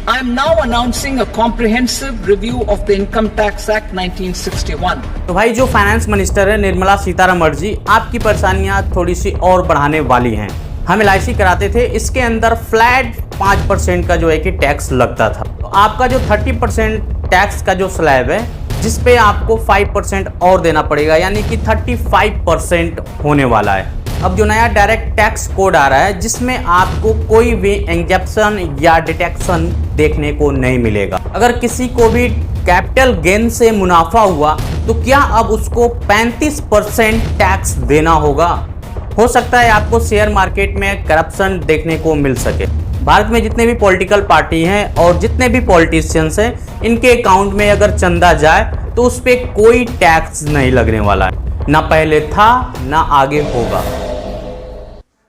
I am now announcing a comprehensive review of the Income Tax Act 1961. तो भाई जो finance minister है निर्मला सीतारमण जी आपकी परेशानियां थोड़ी सी और बढ़ाने वाली हैं। हम LIC कराते थे, इसके अंदर फ्लैट 5% का जो है कि टैक्स लगता था। तो आपका जो 30% टैक्स का जो स्लैब है जिस पे आपको 5% और देना पड़ेगा, यानी कि 35% होने वाला है। अब जो नया डायरेक्ट टैक्स कोड आ रहा है जिसमें आपको कोई भी एग्जेम्पशन या डिडक्शन देखने को नहीं मिलेगा। अगर किसी को भी कैपिटल गेन से मुनाफा हुआ तो क्या अब उसको 35% टैक्स देना होगा? हो सकता है आपको शेयर मार्केट में करप्शन देखने को मिल सके। भारत में जितने भी पॉलिटिकल पार्टी हैं और जितने भी पॉलिटिशियंस हैं, इनके अकाउंट में अगर चंदा जाए तो उस पर कोई टैक्स नहीं लगने वाला है, ना पहले था ना आगे होगा।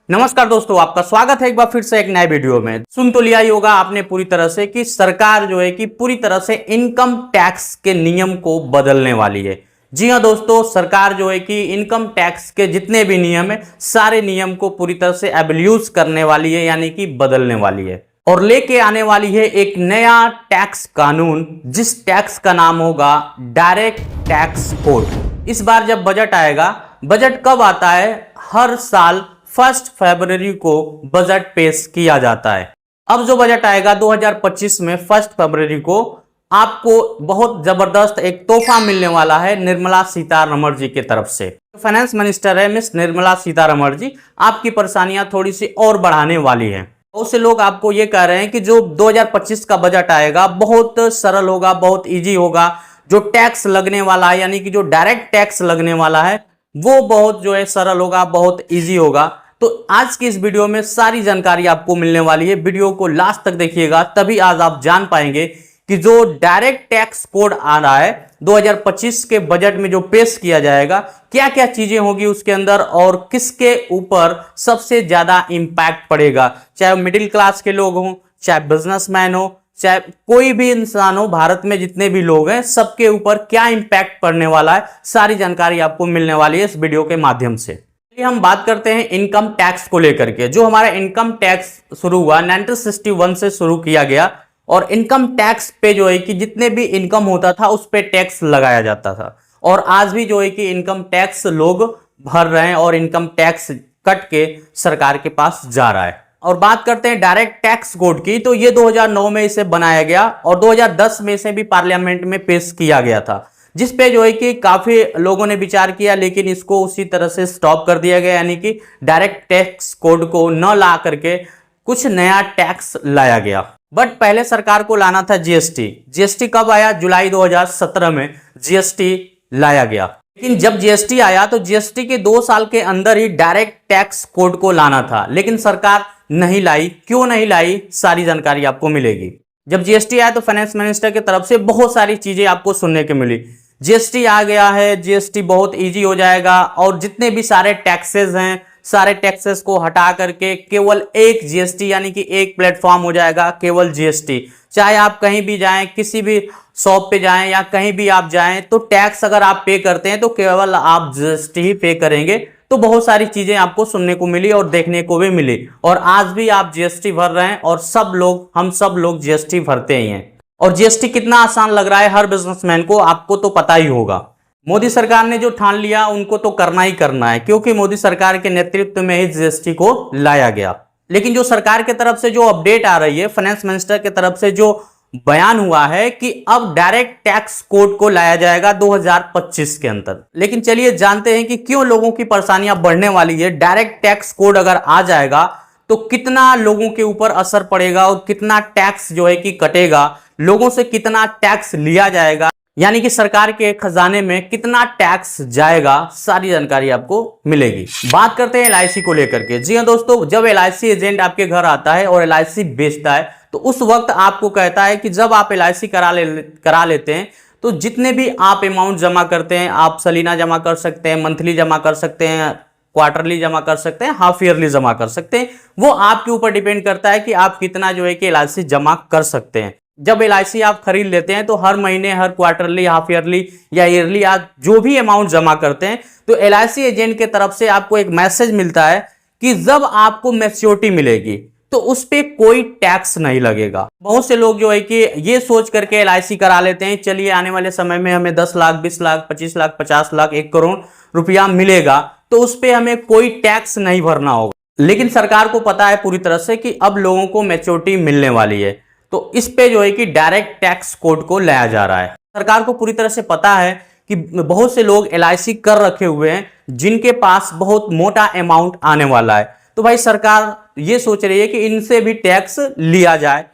नमस्कार दोस्तों, आपका स्वागत है एक बार फिर से एक नए वीडियो में। सुन तो लिया ही होगा आपने पूरी तरह से कि सरकार जो है कि पूरी तरह से इनकम टैक्स के नियम को बदलने वाली है। जी हाँ दोस्तों, सरकार जो है कि इनकम टैक्स के जितने भी नियम है सारे नियम को पूरी तरह से एब्यूज करने वाली है, यानी कि बदलने वाली है और लेके आने वाली है एक नया टैक्स कानून, जिस टैक्स का नाम होगा डायरेक्ट टैक्स कोड। इस बार जब बजट आएगा, बजट कब आता है? हर साल 1 फरवरी को बजट पेश किया जाता है। अब जो बजट आएगा 2025 में 1 फरवरी को आपको बहुत जबरदस्त एक तोहफा मिलने वाला है निर्मला सीतारमण जी की तरफ से। फाइनेंस मिनिस्टर है मिस निर्मला सीतारमण जी, आपकी परेशानियां थोड़ी सी और बढ़ाने वाली हैं। बहुत से लोग आपको ये कह रहे हैं कि जो 2025 का बजट आएगा बहुत सरल होगा, बहुत इजी होगा। जो टैक्स लगने वाला है, यानी कि जो डायरेक्ट टैक्स लगने वाला है, वो बहुत जो है सरल होगा, बहुत इजी होगा। तो आज की इस वीडियो में सारी जानकारी आपको मिलने वाली है। वीडियो को लास्ट तक देखिएगा, तभी आज आप जान पाएंगे कि जो डायरेक्ट टैक्स कोड आ रहा है 2025 के बजट में जो पेश किया जाएगा, क्या क्या चीजें होगी उसके अंदर और किसके ऊपर सबसे ज्यादा इंपैक्ट पड़ेगा। चाहे मिडिल क्लास के लोग हों, चाहे बिजनेसमैन हो, चाहे कोई भी इंसान हो, भारत में जितने भी लोग हैं सबके ऊपर क्या इंपैक्ट पड़ने वाला है, सारी जानकारी आपको मिलने वाली है इस वीडियो के माध्यम से। हम बात करते हैं इनकम टैक्स को लेकर के। जो हमारा इनकम टैक्स शुरू हुआ 1961 से शुरू किया गया और इनकम टैक्स पे जो है कि जितने भी इनकम होता था उस पे टैक्स लगाया जाता था और आज भी जो है कि इनकम टैक्स लोग भर रहे हैं और इनकम टैक्स कट के सरकार के पास जा रहा है। और बात करते हैं डायरेक्ट टैक्स कोड की, तो ये 2009 में इसे बनाया गया और 2010 में इसे भी पार्लियामेंट में पेश किया गया था, जिस पे जो है कि काफी लोगों ने विचार किया, लेकिन इसको उसी तरह से स्टॉप कर दिया गया, यानी कि डायरेक्ट टैक्स कोड को न ला करके कुछ नया टैक्स लाया गया। बट पहले सरकार को लाना था जीएसटी कब आया? जुलाई 2017 में जीएसटी लाया गया। लेकिन जब जीएसटी आया तो जीएसटी के 2 साल के अंदर ही डायरेक्ट टैक्स कोड को लाना था, लेकिन सरकार नहीं लाई। क्यों नहीं लाई, सारी जानकारी आपको मिलेगी। जब जीएसटी आया तो फाइनेंस मिनिस्टर की तरफ से बहुत सारी चीजें आपको सुनने को मिली। जीएसटी आ गया है, जीएसटी बहुत इजी हो जाएगा और जितने भी सारे टैक्सेस हैं सारे टैक्सेस को हटा करके केवल एक जीएसटी, यानी कि एक प्लेटफॉर्म हो जाएगा, केवल जीएसटी। चाहे आप कहीं भी जाएं, किसी भी शॉप पे जाएं या कहीं भी आप जाएं, तो टैक्स अगर आप पे करते हैं तो केवल आप जीएसटी ही पे करेंगे। तो बहुत सारी चीजें आपको सुनने को मिली और देखने को भी मिली और आज भी आप जीएसटी भर रहे हैं और हम सब लोग जीएसटी भरते ही हैं। और जीएसटी कितना आसान लग रहा है हर बिजनेसमैन को, आपको तो पता ही होगा। मोदी सरकार ने जो ठान लिया उनको तो करना ही करना है, क्योंकि मोदी सरकार के नेतृत्व में ही जीएसटी को लाया गया। लेकिन जो सरकार की तरफ से जो अपडेट आ रही है, फाइनेंस मिनिस्टर की तरफ से जो बयान हुआ है कि अब डायरेक्ट टैक्स कोड को लाया जाएगा 2025 के अंदर। लेकिन चलिए जानते हैं कि क्यों लोगों की परेशानियां बढ़ने वाली है। डायरेक्ट टैक्स कोड अगर आ जाएगा तो कितना लोगों के ऊपर असर पड़ेगा और कितना टैक्स जो है कि कटेगा, लोगों से कितना टैक्स लिया जाएगा, यानी कि सरकार के खजाने में कितना टैक्स जाएगा, सारी जानकारी आपको मिलेगी। बात करते हैं LIC को लेकर के। जी हाँ दोस्तों, जब LIC एजेंट आपके घर आता है और LIC बेचता है तो उस वक्त आपको कहता है कि जब आप LIC करा लेते हैं तो जितने भी आप अमाउंट जमा करते हैं, आप सालाना जमा कर सकते हैं, मंथली जमा कर सकते हैं, क्वार्टरली जमा कर सकते हैं, हाफ ईयरली जमा कर सकते हैं। वो आपके ऊपर डिपेंड करता है कि आप कितना जो है कि LIC जमा कर सकते हैं। जब LIC आप खरीद लेते हैं तो हर महीने, हर क्वार्टरली, हाफ ईयरली या ईयरली आप जो भी अमाउंट जमा करते हैं तो LIC एजेंट के तरफ से आपको एक मैसेज मिलता है कि जब आपको मैच्योरिटी मिलेगी, तो उस पे कोई टैक्स नहीं लगेगा। बहुत से लोग जो है कि ये सोच करके एलआईसी करा लेते हैं, चलिए आने वाले समय में हमें 10 लाख, 20 लाख, 25 लाख, 50 लाख, 1 करोड़ रुपया मिलेगा तो उस पे हमें कोई टैक्स नहीं भरना होगा। लेकिन सरकार को पता है पूरी तरह से कि अब लोगों को मैच्योरिटी मिलने वाली है, तो इस पे जो है कि डायरेक्ट टैक्स कोड को लाया जा रहा है। सरकार को पूरी तरह से पता है कि बहुत से लोग एलआईसी कर रखे हुए हैं जिनके पास बहुत मोटा अमाउंट आने वाला है, तो भाई सरकार ये सोच रही है कि इनसे भी टैक्स लिया जाए,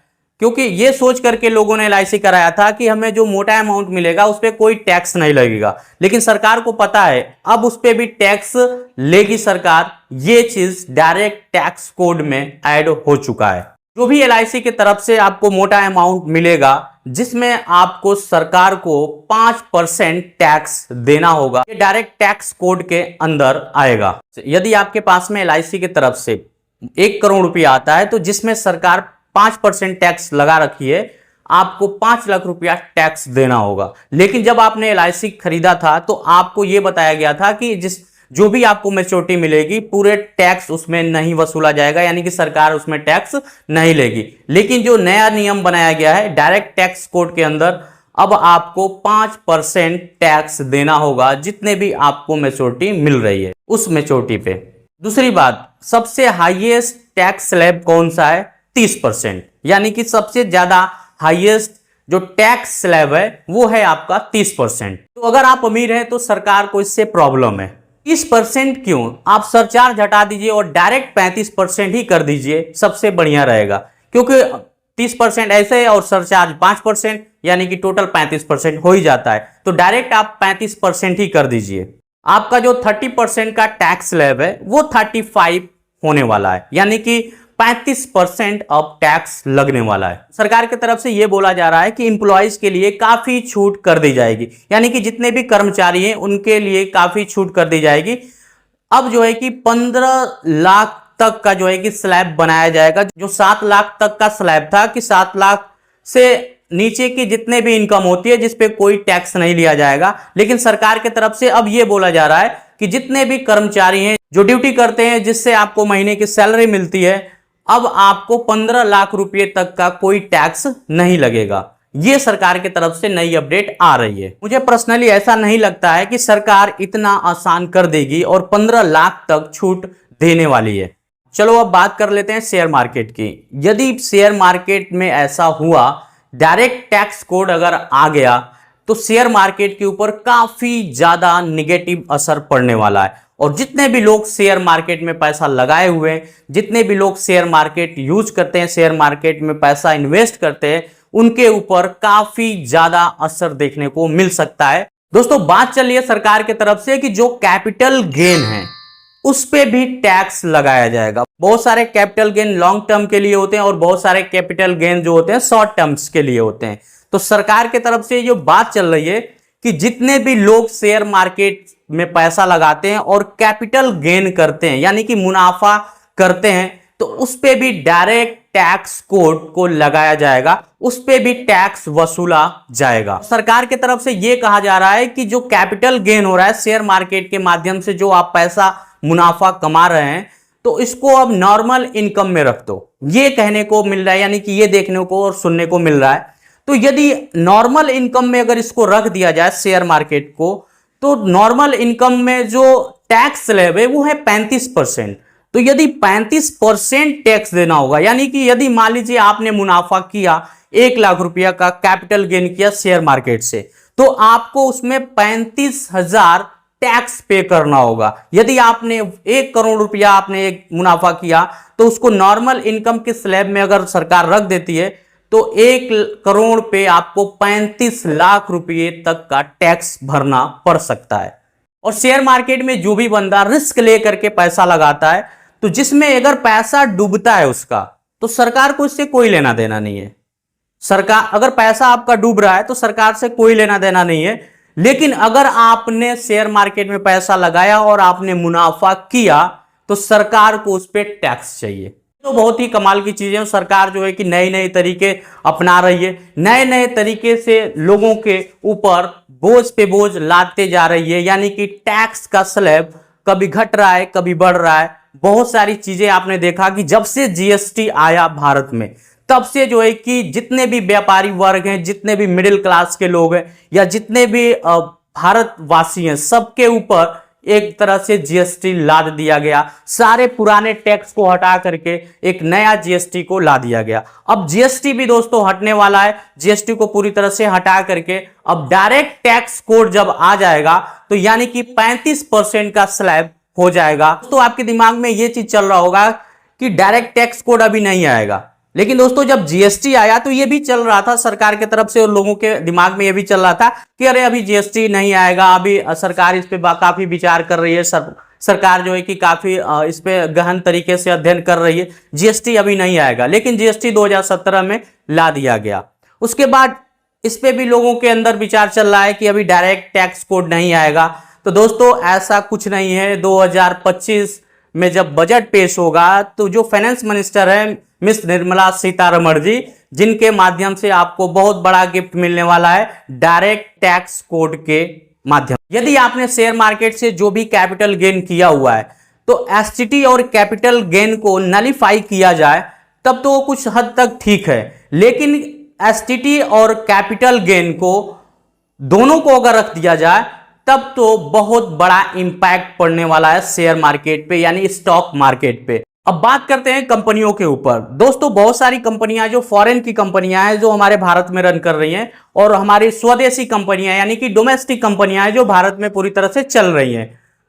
क्योंकि ये सोच करके लोगों ने एलआईसी कराया था कि हमें जो मोटा अमाउंट मिलेगा उस पर कोई टैक्स नहीं लगेगा। लेकिन सरकार को पता है अब उस पर भी टैक्स लेगी सरकार। ये चीज डायरेक्ट टैक्स कोड में ऐड हो चुका है। जो भी एलआईसी की तरफ से आपको मोटा अमाउंट मिलेगा जिसमें आपको सरकार को 5% टैक्स देना होगा, ये डायरेक्ट टैक्स कोड के अंदर आएगा। यदि आपके पास में एलआईसी की तरफ से 1 करोड़ रुपया आता है तो जिसमें सरकार 5% टैक्स लगा रखी है, आपको 5 लाख रुपया टैक्स देना होगा। लेकिन जब आपने एलआईसी खरीदा था तो आपको यह बताया गया था कि जो भी आपको मैच्योरिटी मिलेगी पूरे टैक्स उसमें नहीं वसूला जाएगा, यानी कि सरकार उसमें टैक्स नहीं लेगी। लेकिन जो नया नियम बनाया गया है डायरेक्ट टैक्स कोड के अंदर, अब आपको 5% टैक्स देना होगा जितने भी आपको मैच्योरिटी मिल रही है उस मैच्योरिटी पे। दूसरी बात, सबसे हाईएस्ट टैक्स स्लैब कौन सा है? 30%, यानी कि सबसे ज्यादा हाईएस्ट जो टैक्स स्लैब है वो है आपका 30%। तो अगर आप अमीर हैं तो सरकार को इससे प्रॉब्लम है। 30% क्यों? आप सरचार्ज हटा दीजिए और डायरेक्ट 35% ही कर दीजिए, सबसे बढ़िया रहेगा। क्योंकि 30% ऐसे है और सरचार्ज 5%, यानी कि टोटल 35% हो ही जाता है। तो डायरेक्ट आप 35% ही कर दीजिए। आपका जो 30% का टैक्स स्लैब है वो 35 होने वाला है, यानी कि 35% अब टैक्स लगने वाला है। सरकार की तरफ से यह बोला जा रहा है कि एम्प्लॉइज के लिए काफी छूट कर दी जाएगी, यानी कि जितने भी कर्मचारी हैं उनके लिए काफी छूट कर दी जाएगी। अब जो है कि 15 लाख तक का जो है कि स्लैब बनाया जाएगा। जो 7 लाख तक का स्लैब था कि 7 लाख से नीचे की जितने भी इनकम होती है जिस पे कोई टैक्स नहीं लिया जाएगा। लेकिन सरकार की तरफ से अब यह बोला जा रहा है कि जितने भी कर्मचारी हैं जो ड्यूटी करते हैं जिससे आपको महीने की सैलरी मिलती है, अब आपको 15 लाख रुपए तक का कोई टैक्स नहीं लगेगा। यह सरकार की तरफ से नई अपडेट आ रही है। मुझे पर्सनली ऐसा नहीं लगता है कि सरकार इतना आसान कर देगी और 15 लाख तक छूट देने वाली है। चलो अब बात कर लेते हैं शेयर मार्केट की। यदि शेयर मार्केट में ऐसा हुआ, डायरेक्ट टैक्स कोड अगर आ गया, तो शेयर मार्केट के ऊपर काफी ज्यादा निगेटिव असर पड़ने वाला है। और जितने भी लोग शेयर मार्केट में पैसा लगाए हुए हैं, जितने भी लोग शेयर मार्केट यूज करते हैं, शेयर मार्केट में पैसा इन्वेस्ट करते हैं, उनके ऊपर काफी ज्यादा असर देखने को मिल सकता है। दोस्तों, बात चल रही है सरकार की तरफ से कि जो कैपिटल गेन है उस पे भी टैक्स लगाया जाएगा। बहुत सारे कैपिटल गेन लॉन्ग टर्म के लिए होते हैं और बहुत सारे कैपिटल गेन जो होते हैं शॉर्ट टर्म्स के लिए होते हैं। तो सरकार की तरफ से जो बात चल रही है कि जितने भी लोग शेयर मार्केट में पैसा लगाते हैं और कैपिटल गेन करते हैं, यानी कि मुनाफा करते हैं, तो उस पे भी डायरेक्ट टैक्स कोड को लगाया जाएगा, उस पे भी टैक्स वसूला जाएगा। सरकार की तरफ से यह कहा जा रहा है कि जो कैपिटल गेन हो रहा है शेयर मार्केट के माध्यम से, जो आप पैसा मुनाफा कमा रहे हैं, तो इसको अब नॉर्मल इनकम में रख दो, ये कहने को मिल रहा है, यानी कि ये देखने को और सुनने को मिल रहा है। तो यदि नॉर्मल इनकम में अगर इसको रख दिया जाए शेयर मार्केट को, तो नॉर्मल इनकम में जो टैक्स स्लैब है वो है 35%। तो यदि 35% टैक्स देना होगा, यानी कि यदि मान लीजिए आपने मुनाफा किया 1 लाख रुपया का कैपिटल गेन किया शेयर मार्केट से, तो आपको उसमें 35,000 टैक्स पे करना होगा। यदि आपने 1 करोड़ रुपया आपने एक मुनाफा किया, तो उसको नॉर्मल इनकम के स्लैब में अगर सरकार रख देती है, तो 1 करोड़ पे आपको 35 लाख रुपए तक का टैक्स भरना पड़ सकता है। और शेयर मार्केट में जो भी बंदा रिस्क लेकर के पैसा लगाता है, तो जिसमें अगर पैसा डूबता है उसका, तो सरकार को इससे कोई लेना देना नहीं है। सरकार, अगर पैसा आपका डूब रहा है तो सरकार से कोई लेना देना नहीं है। लेकिन अगर आपने शेयर मार्केट में पैसा लगाया और आपने मुनाफा किया, तो सरकार को उस पर टैक्स चाहिए। तो बहुत ही कमाल की चीजें सरकार जो है कि नए नए तरीके अपना रही है, नए नए तरीके से लोगों के ऊपर बोझ पे बोझ लादते जा रही है, यानी कि टैक्स का स्लैब कभी घट रहा है, कभी बढ़ रहा है। बहुत सारी चीजें आपने देखा कि जब से जीएसटी आया भारत में, तब से जो है कि जितने भी व्यापारी वर्ग हैं, जितने भी मिडिल क्लास के लोग हैं, या जितने भी भारतवासी हैं, सबके ऊपर एक तरह से जीएसटी लाद दिया गया। सारे पुराने टैक्स को हटा करके एक नया जीएसटी को ला दिया गया। अब जीएसटी भी दोस्तों हटने वाला है। जीएसटी को पूरी तरह से हटा करके अब डायरेक्ट टैक्स कोड जब आ जाएगा तो यानी कि 35% का स्लैब हो जाएगा। तो आपके दिमाग में यह चीज चल रहा होगा कि डायरेक्ट टैक्स कोड अभी नहीं आएगा, लेकिन दोस्तों जब जीएसटी आया तो ये भी चल रहा था सरकार की तरफ से, और लोगों के दिमाग में ये भी चल रहा था कि अरे अभी जीएसटी नहीं आएगा, अभी सरकार इस पे काफी विचार कर रही है, सरकार जो है कि काफी इस पे गहन तरीके से अध्ययन कर रही है, जीएसटी अभी नहीं आएगा। लेकिन जीएसटी 2017 में ला दिया गया। उसके बाद इस पे भी लोगों के अंदर विचार चल रहा है कि अभी डायरेक्ट टैक्स कोड नहीं आएगा। तो दोस्तों ऐसा कुछ नहीं है। 2025 में जब बजट पेश होगा तो जो फाइनेंस मिनिस्टर है मिस निर्मला सीतारमण जी, जिनके माध्यम से आपको बहुत बड़ा गिफ्ट मिलने वाला है डायरेक्ट टैक्स कोड के माध्यम। यदि आपने शेयर मार्केट से जो भी कैपिटल गेन किया हुआ है तो एसटीटी और कैपिटल गेन को नलीफाई किया जाए तब तो वो कुछ हद तक ठीक है, लेकिन एसटीटी और कैपिटल गेन को दोनों को अगर रख दिया जाए तब तो बहुत बड़ा इंपैक्ट पड़ने वाला है शेयर मार्केट पे, यानी स्टॉक मार्केट पे। अब बात करते हैं कंपनियों के ऊपर। दोस्तों बहुत सारी कंपनियां जो फॉरेन की कंपनियां हैं जो हमारे भारत में रन कर रही हैं, और हमारी स्वदेशी कंपनियां यानी कि डोमेस्टिक कंपनियां हैं जो भारत में पूरी तरह से चल रही हैं।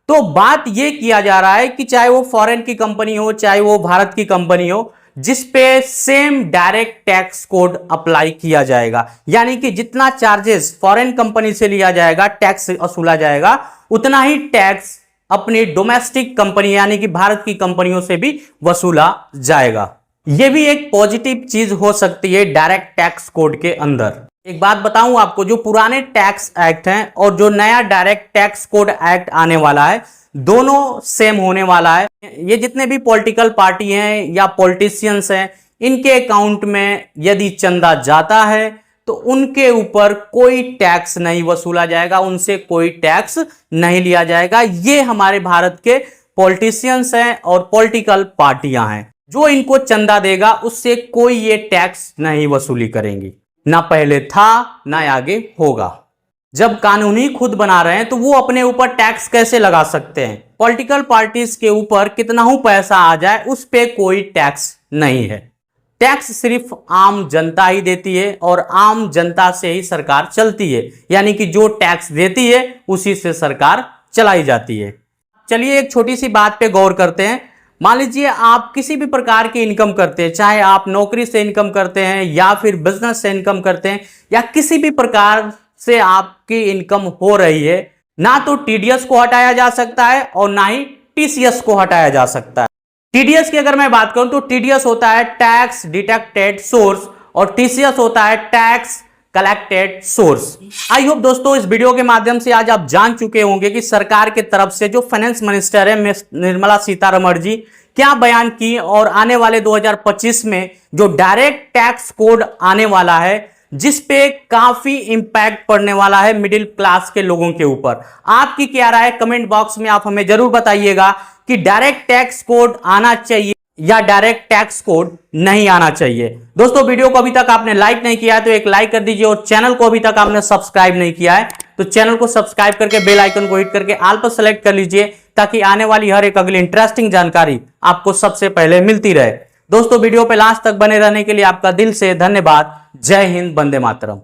तो बात यह किया जा रहा है कि चाहे वो फॉरेन की कंपनी हो, चाहे वो भारत की कंपनी हो, जिसपे same direct tax code apply किया जाएगा, यानी कि जितना चार्जेस फॉरेन कंपनी से लिया जाएगा, टैक्स वसूला जाएगा, उतना ही टैक्स अपनी डोमेस्टिक कंपनी यानी कि भारत की कंपनियों से भी वसूला जाएगा। यह भी एक पॉजिटिव चीज हो सकती है डायरेक्ट टैक्स कोड के अंदर। एक बात बताऊं आपको, जो पुराने टैक्स एक्ट हैं और जो नया डायरेक्ट टैक्स कोड एक्ट आने वाला है, दोनों सेम होने वाला है। ये जितने भी पॉलिटिकल पार्टी हैं या पॉलिटिशियंस हैं, इनके अकाउंट में यदि चंदा जाता है तो उनके ऊपर कोई टैक्स नहीं वसूला जाएगा, उनसे कोई टैक्स नहीं लिया जाएगा। ये हमारे भारत के पॉलिटिशियंस हैं और पॉलिटिकल पार्टियां हैं। जो इनको चंदा देगा उससे कोई ये टैक्स नहीं वसूली करेंगी, ना पहले था ना आगे होगा। जब कानून ही खुद बना रहे हैं तो वो अपने ऊपर टैक्स कैसे लगा सकते हैं? पॉलिटिकल पार्टीज के ऊपर कितना ही पैसा आ जाए उस पे कोई टैक्स नहीं है। टैक्स सिर्फ आम जनता ही देती है और आम जनता से ही सरकार चलती है, यानी कि जो टैक्स देती है उसी से सरकार चलाई जाती है। चलिए एक छोटी सी बात पे गौर करते हैं। मान लीजिए आप किसी भी प्रकार की इनकम करते हैं, चाहे आप नौकरी से इनकम करते हैं या फिर बिजनेस से इनकम करते हैं, या किसी भी प्रकार से आपकी इनकम हो रही है, ना तो टीडीएस को हटाया जा सकता है और ना ही टीसीएस को हटाया जा सकता है। टीडीएस की अगर मैं बात करूं तो टीडीएस होता है टैक्स डिडक्टेड सोर्स और टीसीएस होता है tax collected source. I hope दोस्तों इस वीडियो के माध्यम से आज आप जान चुके होंगे कि सरकार के तरफ से जो फाइनेंस मिनिस्टर है मिस निर्मला सीतारमण जी क्या बयान की, और आने वाले 2025 में जो डायरेक्ट टैक्स कोड आने वाला है जिस पे काफी इंपैक्ट पड़ने वाला है मिडिल क्लास के लोगों के ऊपर। आपकी क्या राय है कमेंट बॉक्स में आप हमें जरूर बताइएगा कि डायरेक्ट टैक्स कोड आना चाहिए या डायरेक्ट टैक्स कोड नहीं आना चाहिए। दोस्तों वीडियो को अभी तक आपने लाइक नहीं किया है तो एक लाइक कर दीजिए, और चैनल को अभी तक आपने सब्सक्राइब नहीं किया है तो चैनल को सब्सक्राइब करके बेल आइकन को हिट करके ऑल पर सेलेक्ट कर लीजिए, ताकि आने वाली हर एक अगली इंटरेस्टिंग जानकारी आपको सबसे पहले मिलती रहे। दोस्तों वीडियो पे लास्ट तक बने रहने के लिए आपका दिल से धन्यवाद। जय हिंद, वंदे मातरम।